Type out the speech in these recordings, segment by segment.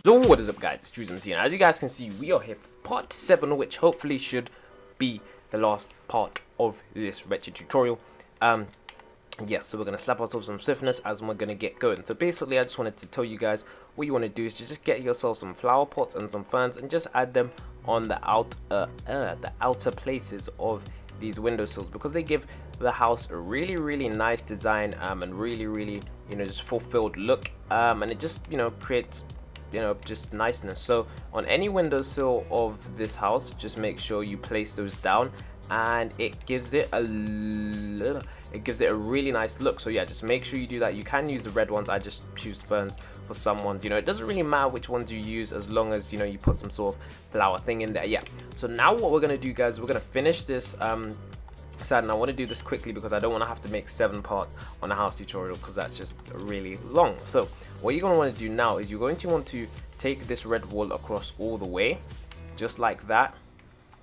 So what is up, guys? It's Drewsmc, and as you guys can see, we are here for part 7, which hopefully should be the last part of this wretched tutorial. Yeah, so we're going to slap ourselves some swiftness as we're going to get going. So basically, I just wanted to tell you guys what you want to do is to just get yourself some flower pots and some ferns and just add them on the outer places of these windowsills, because they give the house a really nice design and really just fulfilled look, and it just creates just niceness. So on any windowsill of this house, just make sure you place those down, and it gives it a really nice look. So yeah, just make sure you do that. You can use the red ones. I just choose ferns for some ones. It doesn't really matter which ones you use, as long as you put some sort of flower thing in there. Yeah, so now what we're gonna do, guys, we're gonna finish this side, and I want to do this quickly because I don't want to have to make 7 parts on a house tutorial, because that's just really long. So what you're going to want to do now is you're going to want to take this red wall across all the way, just like that,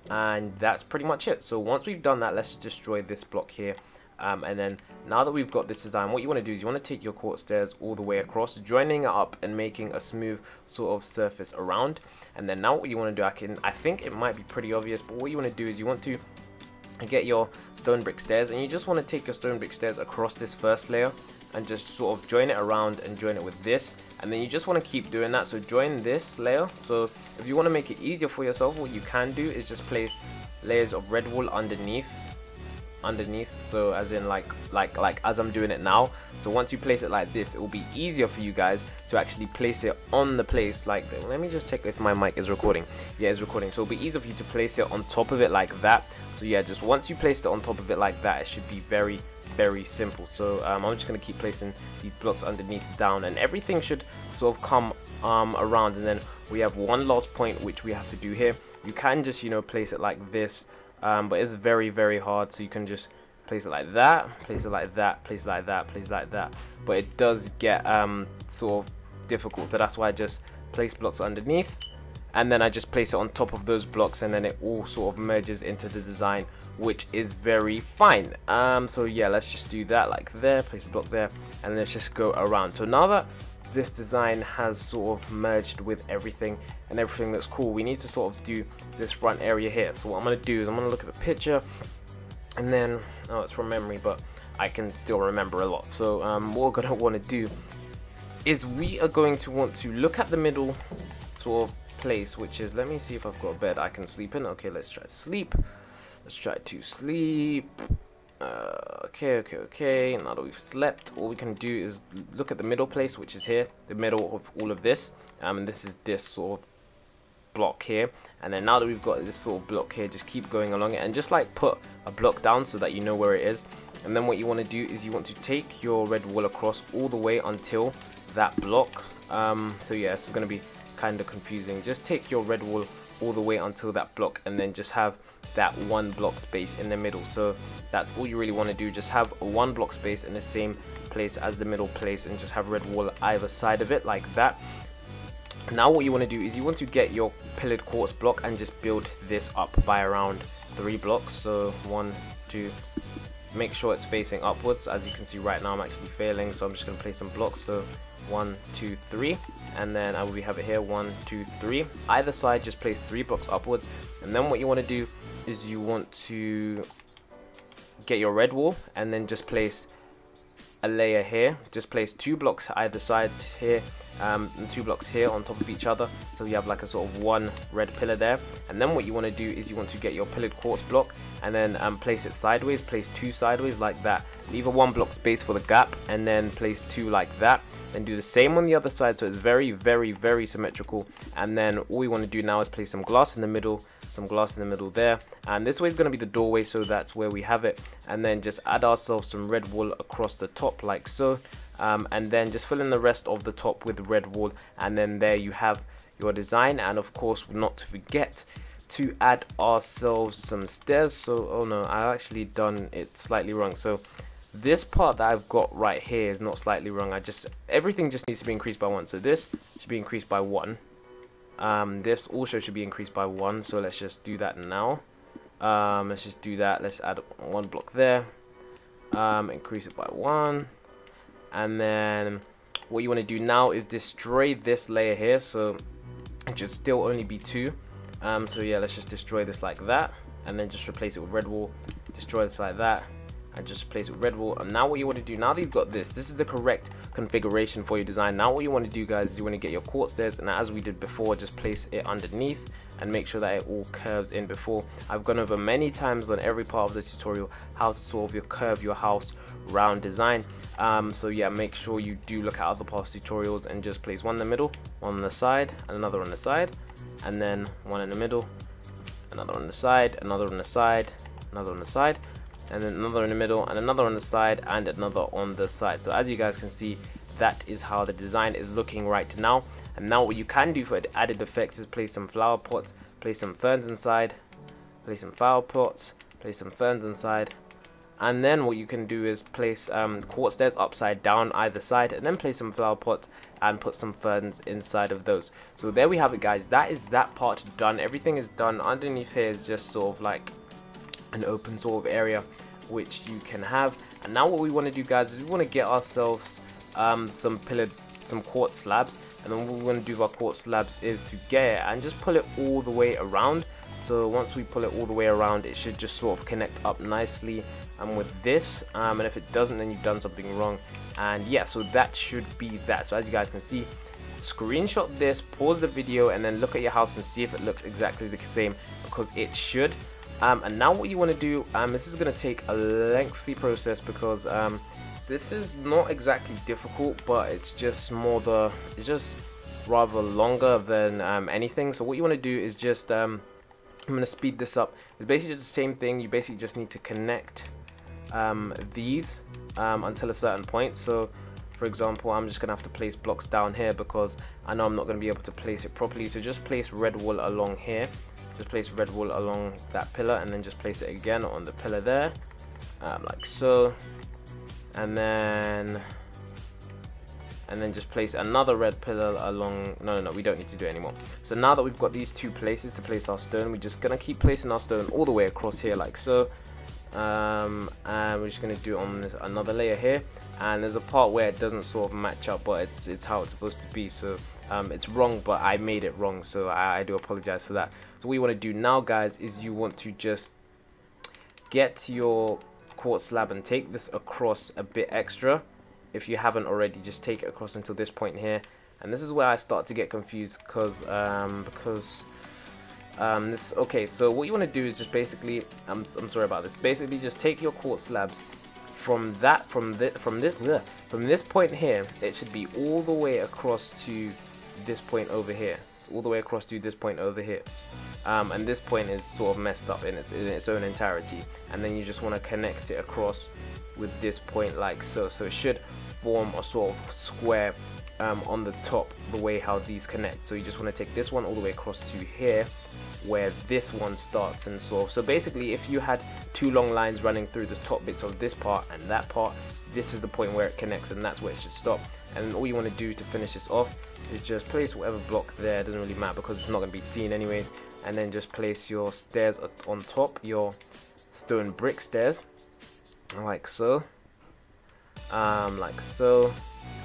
and that's pretty much it. So once we've done that, let's destroy this block here, and then now that we've got this design, what you want to do is you want to take your quartz stairs all the way across, joining it up and making a smooth sort of surface around. And then now what you want to do, I think it might be pretty obvious, but what you want to do is you want to get your stone brick stairs, and you just want to take your stone brick stairs across this first layer and just sort of join it around and join it with this, and then you just want to keep doing that. So join this layer. So if you want to make it easier for yourself, what you can do is just place layers of red wool underneath, so as in like as I'm doing it now. So once you place it like this, it will be easier for you guys to actually place it on the place like that. Let me just check if my mic is recording. Yeah, it's recording. So it'll be easier for you to place it on top of it like that. So yeah, just once you place it on top of it like that, it should be very simple. So I'm just going to keep placing these blocks underneath down, and everything should sort of come around. And then we have one last point which we have to do here. You can just place it like this, but it's very hard. So you can just place it like that, place it like that, place it like that, place it like that, but it does get sort of difficult. So that's why I just place blocks underneath, and then I just place it on top of those blocks, and then it all sort of merges into the design, which is very fine. So yeah, let's just do that like there, place a block there, and let's just go around. So now that this design has sort of merged with everything and everything looks cool, we need to sort of do this front area here. So what I'm going to do is I'm going to look at the picture, and then it's from memory, but I can still remember a lot. So what we're going to want to do is we are going to want to look at the middle sort of place, which is, let me see if I've got a bed I can sleep in. Okay, let's try to sleep. Let's try to sleep. Okay. Now that we've slept, all we can do is look at the middle place, which is here, the middle of all of this, and this is this sort of block here. And then now that we've got this sort of block here, just keep going along it and just like put a block down so that you know where it is. And then what you want to do is you want to take your red wall across all the way until that block. So yeah, it's going to be kind of confusing. Just take your red wall all the way until that block, and then just have that 1 block space in the middle. So that's all you really want to do, just have a 1 block space in the same place as the middle place, and just have red wall either side of it like that. Now what you want to do is you want to get your pillared quartz block and just build this up by around 3 blocks. So 1, 2, make sure it's facing upwards. As you can see right now, I'm actually failing, so I'm just going to place some blocks. So 1, 2, 3, and then I will have it here 1, 2, 3. Either side, just place 3 blocks upwards. And then what you want to do is you want to get your red wall and then just place a layer here. Just place 2 blocks either side here, and 2 blocks here on top of each other, so you have like a sort of 1 red pillar there. And then what you want to do is you want to get your pillared quartz block and then place it sideways, place 2 sideways like that, leave a 1 block space for the gap, and then place 2 like that, and do the same on the other side, so it's very symmetrical. And then all we want to do now is place some glass in the middle, some glass in the middle there, and this way is going to be the doorway, so that's where we have it. And then just add ourselves some red wool across the top like so, and then just fill in the rest of the top with red wool, and then there you have your design. And of course, not to forget to add ourselves some stairs. So oh no, I actually done it slightly wrong. So this part that I've got right here is not slightly wrong. Everything just needs to be increased by 1. So this should be increased by 1. This also should be increased by 1. So let's just do that now. Let's just do that. Let's add 1 block there. Increase it by 1, and then what you want to do now is destroy this layer here, so it should still only be 2. So yeah, let's just destroy this like that, and then just replace it with red wool. Destroy this like that, and just replace it with red wool. And now what you want to do, now that you've got this is the correct configuration for your design. Now what you want to do, guys, is you want to get your quartz stairs, and as we did before, just place it underneath and make sure that it all curves in. Before, I've gone over many times on every part of the tutorial how to sort of curve your house round design. So yeah, make sure you do look at other past tutorials and just place one in the middle, one on the side, and another on the side, and then one in the middle, another on the side, another on the side, another on the side, and then another in the middle, and another on the side, and another on the side. So as you guys can see, that is how the design is looking right now. And now what you can do for added effects is place some flower pots, place some ferns inside, place some flower pots, place some ferns inside, and then what you can do is place quartz stairs upside down either side, and then place some flower pots and put some ferns inside of those. So there we have it, guys. That is that part done. Everything is done. Underneath here is just sort of like an open sort of area which you can have. And now what we want to do, guys, is we want to get ourselves some quartz slabs. And then what we're going to do with our quartz slabs is to get it and just pull it all the way around. So once we pull it all the way around, it should just sort of connect up nicely with this, and if it doesn't, then you've done something wrong. And yeah, so that should be that. So as you guys can see, screenshot this, pause the video, and then look at your house and see if it looks exactly the same, because it should. And now what you want to do, this is going to take a lengthy process, because this is not exactly difficult, but it's just rather longer than anything. So what you want to do is just I'm going to speed this up. It's basically just the same thing. You basically just need to connect these until a certain point. So for example, I'm just gonna have to place blocks down here because I know I'm not gonna be able to place it properly. So just place red wool along here, just place red wool along that pillar, and then just place it again on the pillar there, like so, and then just place another red pillar along. No, we don't need to do it anymore. So now that we've got these two places to place our stone, we're just gonna keep placing our stone all the way across here like so. And we're just going to do it on another layer here, and there's a part where it doesn't sort of match up, but it's how it's supposed to be. So it's wrong, but I made it wrong, so I do apologize for that. So what you want to do now, guys, is you want to just get your quartz slab and take this across a bit extra. If you haven't already, just take it across until this point here. And this is where I start to get confused, because okay, so what you want to do is just basically, I'm sorry about this, basically just take your quartz slabs from this point here. It should be all the way across to this point over here, all the way across to this point over here, and this point is sort of messed up in its own entirety, and then you just want to connect it across with this point like so. So it should form a sort of square on the top, the way how these connect. So you just want to take this one all the way across to here, where this one starts, and so basically if you had two long lines running through the top bits of this part and that part, this is the point where it connects, and that's where it should stop. And all you want to do to finish this off is just place whatever block there, it doesn't really matter because it's not going to be seen anyways, and then just place your stairs on top, your stone brick stairs, like so,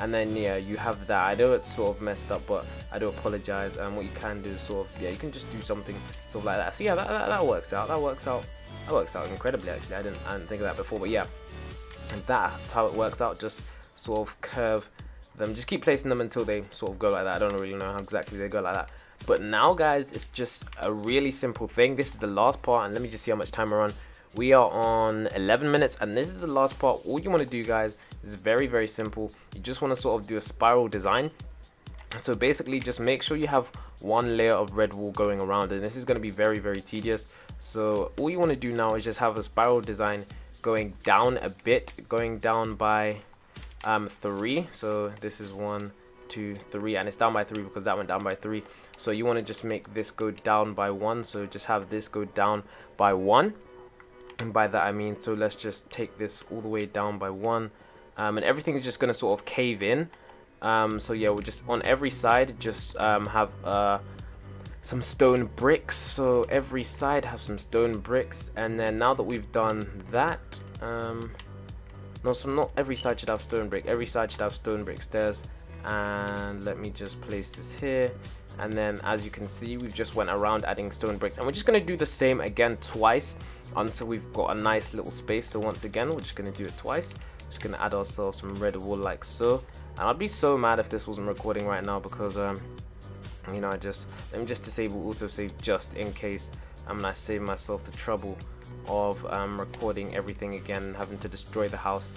and then yeah, you have that. I know it's sort of messed up, but I do apologize. What you can do is sort of, yeah, you can just do something sort of like that. So yeah, that works out. That works out incredibly, actually. I didn't think of that before, but yeah, and that's how it works out. Just sort of curve them, just keep placing them until they sort of go like that. I don't really know how exactly they go like that, but now, guys, it's just a really simple thing. This is the last part, and let me just see how much time we're on. We are on 11 minutes, and this is the last part. All you want to do, guys, is very, very simple. You just want to sort of do a spiral design. So basically, just make sure you have one layer of red wool going around, and this is going to be very, very tedious. So all you want to do now is just have a spiral design going down a bit, going down by 3. So this is 1, 2, 3, and it's down by 3 because that went down by 3. So you want to just make this go down by 1. So just have this go down by 1. And by that I mean, so let's just take this all the way down by 1, and everything is just going to sort of cave in. So yeah, we'll just on every side just have some stone bricks. So every side have some stone bricks, and then now that we've done that, no, so not every side should have stone brick. Every side should have stone brick stairs, and let me just place this here. And then as you can see, we've just went around adding stone bricks, and we're just going to do the same again twice until we've got a nice little space. So once again, we're just going to do it twice. Just going to add ourselves some red wool like so. And I'd be so mad if this wasn't recording right now, because you know, let me just disable autosave just in case. I save myself the trouble of recording everything again and having to destroy the house,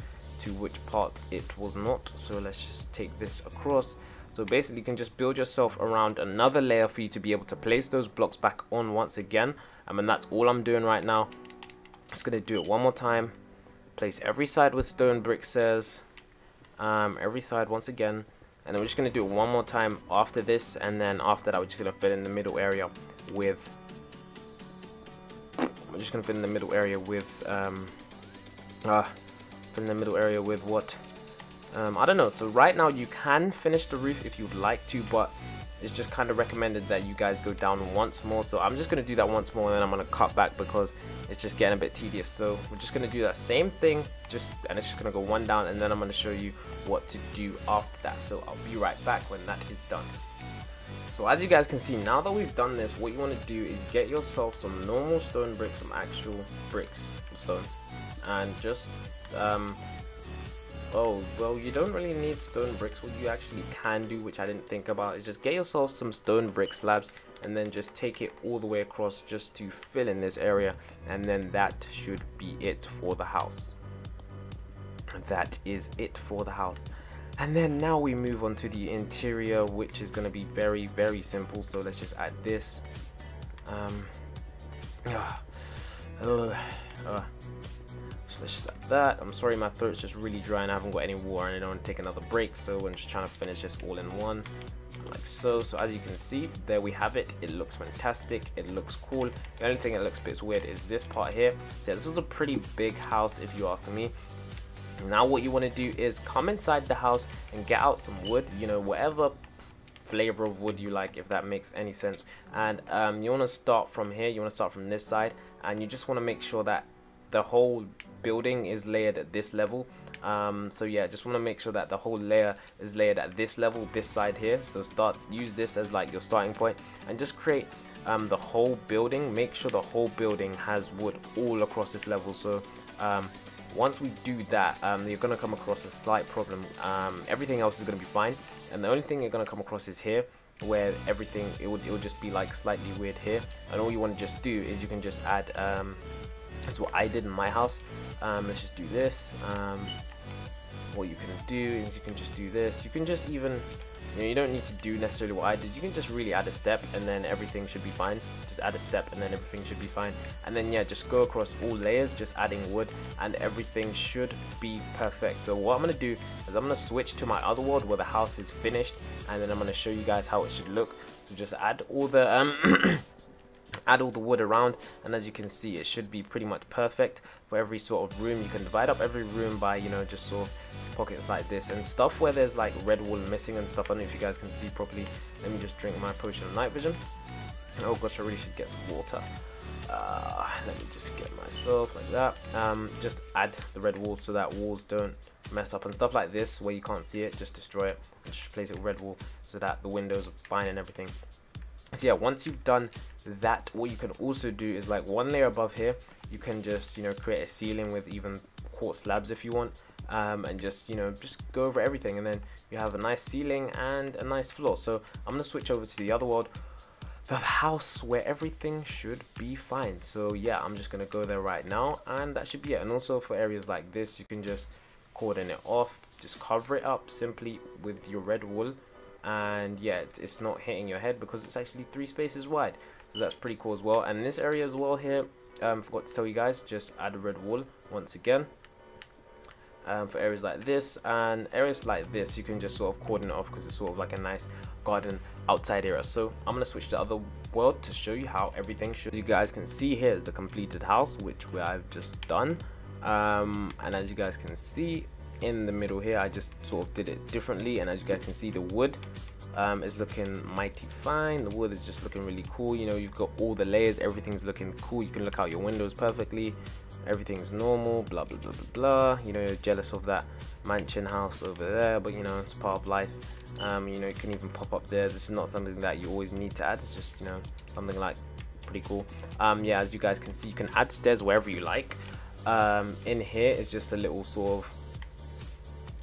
to which parts it was not. So let's just take this across. So basically you can just build yourself around another layer for you to be able to place those blocks back on once again. And that's all I'm doing right now. Just going to do it one more time. Place every side with stone brick says. Every side once again. And then we're just going to do it one more time after this. And then after that we're just going to fill in the middle area with... We're just going to fill in the middle area with... what? I don't know. So right now you can finish the roof if you'd like to, but it's just kind of recommended that you guys go down once more. So I'm just going to do that once more, and then I'm going to cut back because it's just getting a bit tedious. So we're just going to do that same thing, and it's just going to go one down, and then I'm going to show you what to do after that. So I'll be right back when that is done. So as you guys can see, now that we've done this, what you want to do is get yourself some normal stone bricks, some actual bricks of stone, and just oh, well, you don't really need stone bricks. What you actually can do, which I didn't think about, is just get yourself some stone brick slabs and then just take it all the way across just to fill in this area, and then that should be it for the house. That is it for the house. And then now we move on to the interior, which is going to be very, very simple. So let's just add this. So let's just add that. I'm sorry, my throat's just really dry and I haven't got any water, and I don't want to take another break, so I'm just trying to finish this all in one, like so. So as you can see, there we have it. It looks fantastic, it looks cool. The only thing that looks a bit weird is this part here. So yeah, this is a pretty big house if you ask me. Now what you want to do is come inside the house and get out some wood, you know, whatever flavor of wood you like, if that makes any sense. And you want to start from here. You want to start from this side, and you just want to make sure that the whole building is layered at this level. So yeah, just want to make sure that the whole layer is layered at this level, this side here. So use this as like your starting point, and just create the whole building. Make sure the whole building has wood all across this level. So once we do that, you're going to come across a slight problem. Everything else is going to be fine, and the only thing you're going to come across is here, where everything it will just be like slightly weird here. And all you want to just do is you can just add that's what I did in my house. Let's just do this. What you can do is you can just do this. You can just even, you know, you don't need to do necessarily what I did. You can just really add a step, and then everything should be fine. Just add a step, and then everything should be fine. And then yeah, just go across all layers, just adding wood, and everything should be perfect. So what I'm gonna do is I'm gonna switch to my other world where the house is finished, and then I'm gonna show you guys how it should look. So just add all the add all the wood around, and as you can see, it should be pretty much perfect for every sort of room. You can divide up every room by, you know, just sort of pockets like this, and stuff where there's like red wool missing and stuff. I don't know if you guys can see properly. Let me just drink my potion of night vision. Oh gosh, I really should get some water. Let me just get myself like that. Just add the red wool so that walls don't mess up and stuff like this where you can't see it. Just destroy it and just replace it with red wool so that the windows are fine and everything. So yeah, once you've done that, what you can also do is like one layer above here, you can just, you know, create a ceiling with even quartz slabs if you want, and just, you know, just go over everything, and then you have a nice ceiling and a nice floor. So I'm gonna switch over to the other world, the house where everything should be fine. So yeah, I'm just gonna go there right now, and that should be it. And also for areas like this, you can just cordon it off, just cover it up simply with your red wool. And yeah, it's not hitting your head because it's actually 3 spaces wide, so that's pretty cool as well. And this area as well here, forgot to tell you guys, just add a red wool once again for areas like this. And areas like this, you can just sort of cordon it off because it's sort of like a nice garden outside area. So I'm gonna switch to the other world to show you how everything should. You guys can see here is the completed house, which I've just done, and as you guys can see in the middle here, I just sort of did it differently, and as you guys can see, the wood is looking mighty fine. The wood is just looking really cool. You know, you've got all the layers, everything's looking cool. You can look out your windows perfectly. everything's normal, blah blah blah blah blah. You know, you're jealous of that mansion house over there, but you know, it's part of life. You know, you can even pop up there. This is not something that you always need to add. It's just, you know, something like pretty cool. Yeah, as you guys can see, you can add stairs wherever you like. In here is just a little sort of,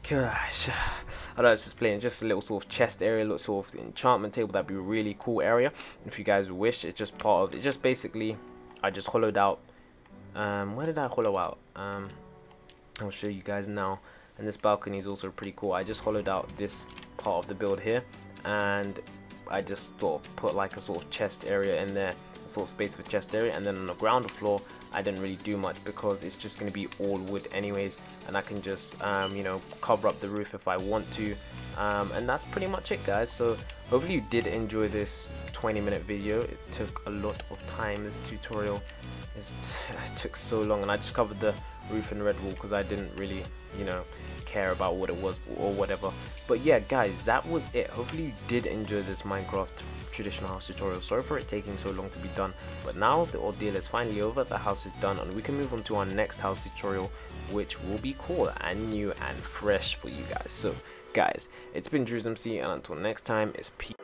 gosh, I don't know, it's just plain, just a little sort of chest area, little sort of enchantment table. That'd be a really cool area if you guys wish. It's just part of, it's just basically, I just hollowed out, where did I hollow out? I'll show you guys now. And this balcony is also pretty cool. I just hollowed out this part of the build here, and I just sort of put like a sort of chest area in there, a sort of space for chest area, and then on the ground floor I didn't really do much because it's just going to be all wood anyways, and I can just you know, cover up the roof if I want to, and that's pretty much it, guys. So hopefully you did enjoy this 20-minute video. It took a lot of time. This tutorial it took so long, and I just covered the roof in red wool because I didn't really, you know, care about what it was or whatever. But yeah, guys, that was it. Hopefully you did enjoy this Minecraft traditional house tutorial. Sorry for it taking so long to be done, but now the ordeal is finally over. The house is done, and we can move on to our next house tutorial, which will be cool and new and fresh for you guys. So guys, it's been DrewsMC, and until next time, it's peace.